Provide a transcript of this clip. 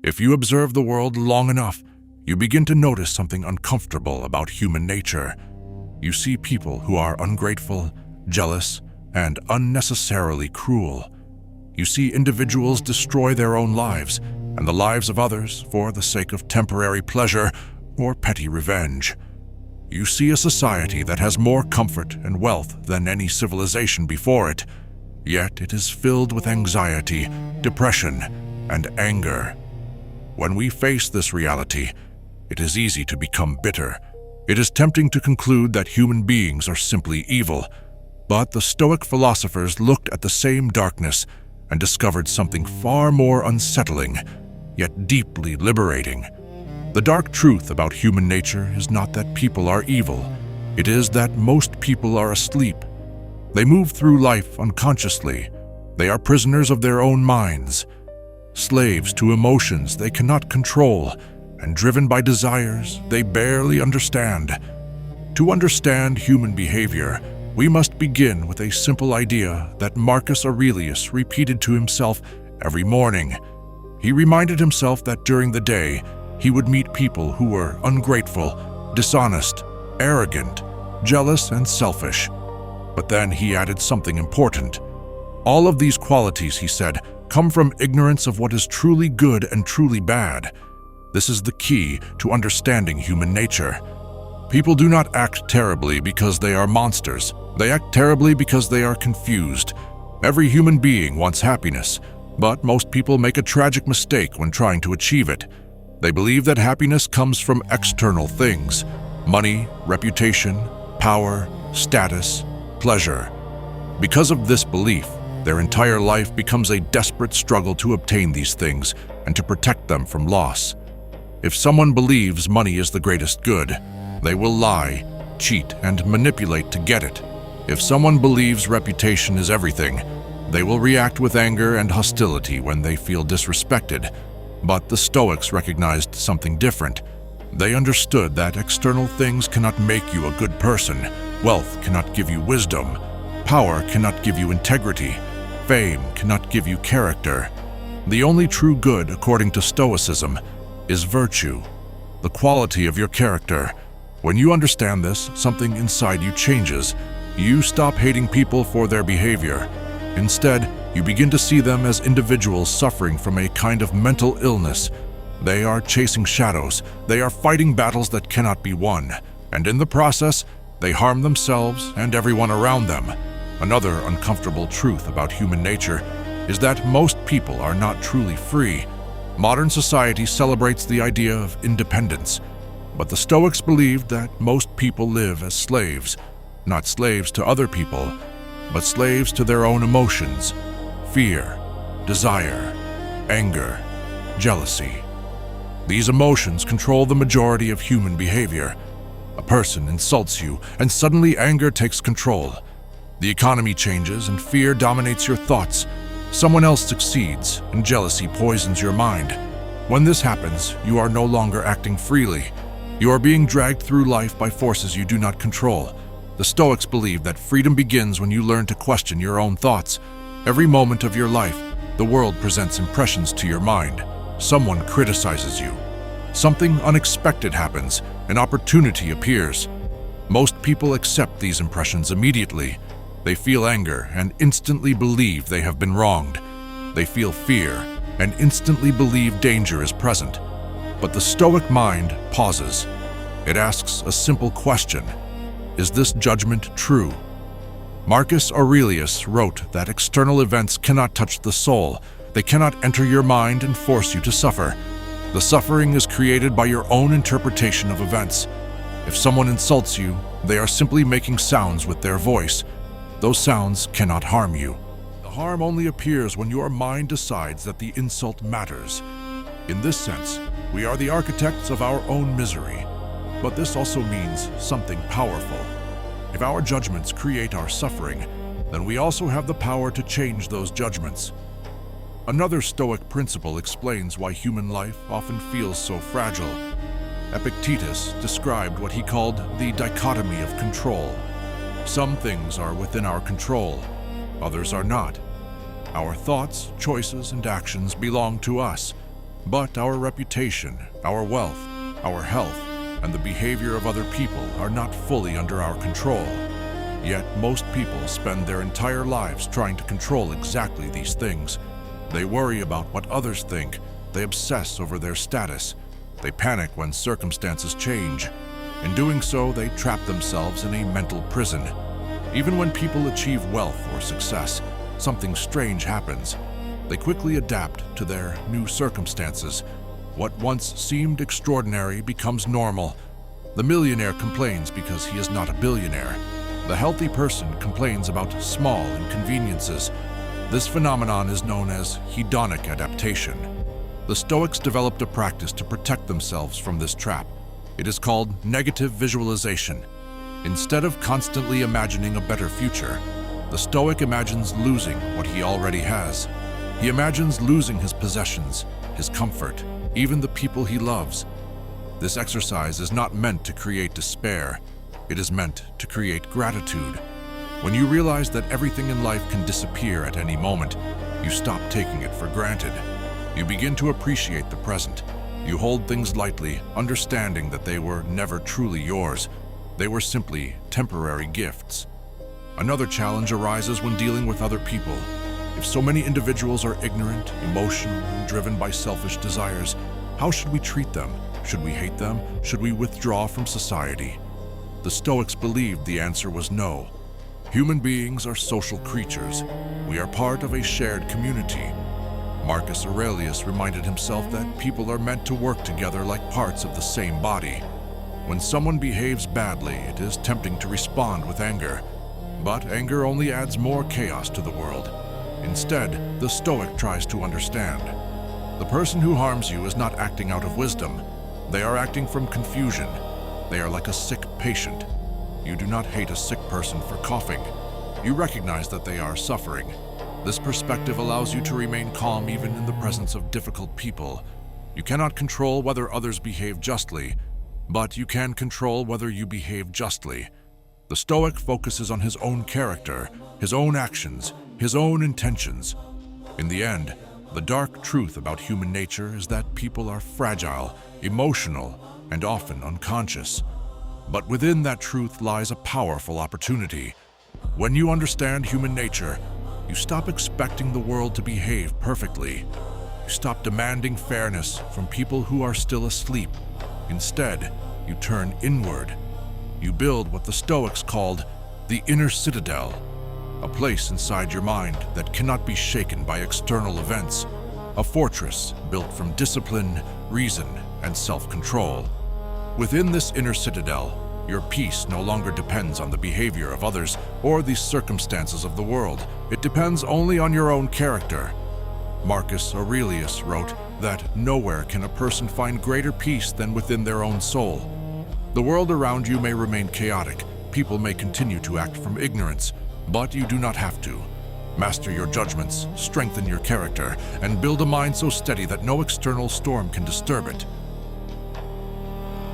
If you observe the world long enough, you begin to notice something uncomfortable about human nature. You see people who are ungrateful, jealous, and unnecessarily cruel. You see individuals destroy their own lives and the lives of others for the sake of temporary pleasure or petty revenge. You see a society that has more comfort and wealth than any civilization before it, yet it is filled with anxiety, depression, and anger. When we face this reality, it is easy to become bitter. It is tempting to conclude that human beings are simply evil, but the Stoic philosophers looked at the same darkness and discovered something far more unsettling, yet deeply liberating. The dark truth about human nature is not that people are evil. It is that most people are asleep. They move through life unconsciously. They are prisoners of their own minds, slaves to emotions they cannot control, and driven by desires they barely understand. To understand human behavior, we must begin with a simple idea that Marcus Aurelius repeated to himself every morning. He reminded himself that during the day, he would meet people who were ungrateful, dishonest, arrogant, jealous, and selfish. But then he added something important. All of these qualities, he said, come from ignorance of what is truly good and truly bad. This is the key to understanding human nature. People do not act terribly because they are monsters. They act terribly because they are confused. Every human being wants happiness, but most people make a tragic mistake when trying to achieve it. They believe that happiness comes from external things: money, reputation, power, status, pleasure. Because of this belief, their entire life becomes a desperate struggle to obtain these things and to protect them from loss. If someone believes money is the greatest good, they will lie, cheat, and manipulate to get it. If someone believes reputation is everything, they will react with anger and hostility when they feel disrespected. But the Stoics recognized something different. They understood that external things cannot make you a good person. Wealth cannot give you wisdom. Power cannot give you integrity. Fame cannot give you character. The only true good, according to Stoicism, is virtue, the quality of your character. When you understand this, something inside you changes. You stop hating people for their behavior. Instead, you begin to see them as individuals suffering from a kind of mental illness. They are chasing shadows. They are fighting battles that cannot be won. And in the process, they harm themselves and everyone around them. Another uncomfortable truth about human nature is that most people are not truly free. Modern society celebrates the idea of independence, but the Stoics believed that most people live as slaves, not slaves to other people, but slaves to their own emotions: fear, desire, anger, jealousy. These emotions control the majority of human behavior. A person insults you, and suddenly anger takes control. The economy changes, and fear dominates your thoughts. Someone else succeeds, and jealousy poisons your mind. When this happens, you are no longer acting freely. You are being dragged through life by forces you do not control. The Stoics believe that freedom begins when you learn to question your own thoughts. Every moment of your life, the world presents impressions to your mind. Someone criticizes you. Something unexpected happens. An opportunity appears. Most people accept these impressions immediately. They feel anger and instantly believe they have been wronged. They feel fear and instantly believe danger is present. But the Stoic mind pauses. It asks a simple question: is this judgment true? Marcus Aurelius wrote that external events cannot touch the soul. They cannot enter your mind and force you to suffer. The suffering is created by your own interpretation of events. If someone insults you, they are simply making sounds with their voice. Those sounds cannot harm you. The harm only appears when your mind decides that the insult matters. In this sense, we are the architects of our own misery. But this also means something powerful. If our judgments create our suffering, then we also have the power to change those judgments. Another Stoic principle explains why human life often feels so fragile. Epictetus described what he called the dichotomy of control. Some things are within our control, others are not. Our thoughts, choices, and actions belong to us. But our reputation, our wealth, our health, and the behavior of other people are not fully under our control. Yet most people spend their entire lives trying to control exactly these things. They worry about what others think. They obsess over their status. They panic when circumstances change. In doing so, they trap themselves in a mental prison. Even when people achieve wealth or success, something strange happens. They quickly adapt to their new circumstances. What once seemed extraordinary becomes normal. The millionaire complains because he is not a billionaire. The healthy person complains about small inconveniences. This phenomenon is known as hedonic adaptation. The Stoics developed a practice to protect themselves from this trap. It is called negative visualization. Instead of constantly imagining a better future, the Stoic imagines losing what he already has. He imagines losing his possessions, his comfort, even the people he loves. This exercise is not meant to create despair. It is meant to create gratitude. When you realize that everything in life can disappear at any moment, you stop taking it for granted. You begin to appreciate the present. You hold things lightly, understanding that they were never truly yours. They were simply temporary gifts. Another challenge arises when dealing with other people. If so many individuals are ignorant, emotional, and driven by selfish desires, how should we treat them? Should we hate them? Should we withdraw from society? The Stoics believed the answer was no. Human beings are social creatures. We are part of a shared community. Marcus Aurelius reminded himself that people are meant to work together like parts of the same body. When someone behaves badly, it is tempting to respond with anger. But anger only adds more chaos to the world. Instead, the Stoic tries to understand. The person who harms you is not acting out of wisdom. They are acting from confusion. They are like a sick patient. You do not hate a sick person for coughing. You recognize that they are suffering. This perspective allows you to remain calm even in the presence of difficult people. You cannot control whether others behave justly, but you can control whether you behave justly. The Stoic focuses on his own character, his own actions, his own intentions. In the end, the dark truth about human nature is that people are fragile, emotional, and often unconscious. But within that truth lies a powerful opportunity. When you understand human nature, you stop expecting the world to behave perfectly. You stop demanding fairness from people who are still asleep. Instead, you turn inward. You build what the Stoics called the inner citadel, a place inside your mind that cannot be shaken by external events, a fortress built from discipline, reason, and self-control. Within this inner citadel, your peace no longer depends on the behavior of others or the circumstances of the world. It depends only on your own character. Marcus Aurelius wrote that nowhere can a person find greater peace than within their own soul. The world around you may remain chaotic. People may continue to act from ignorance, but you do not have to. Master your judgments, strengthen your character, and build a mind so steady that no external storm can disturb it.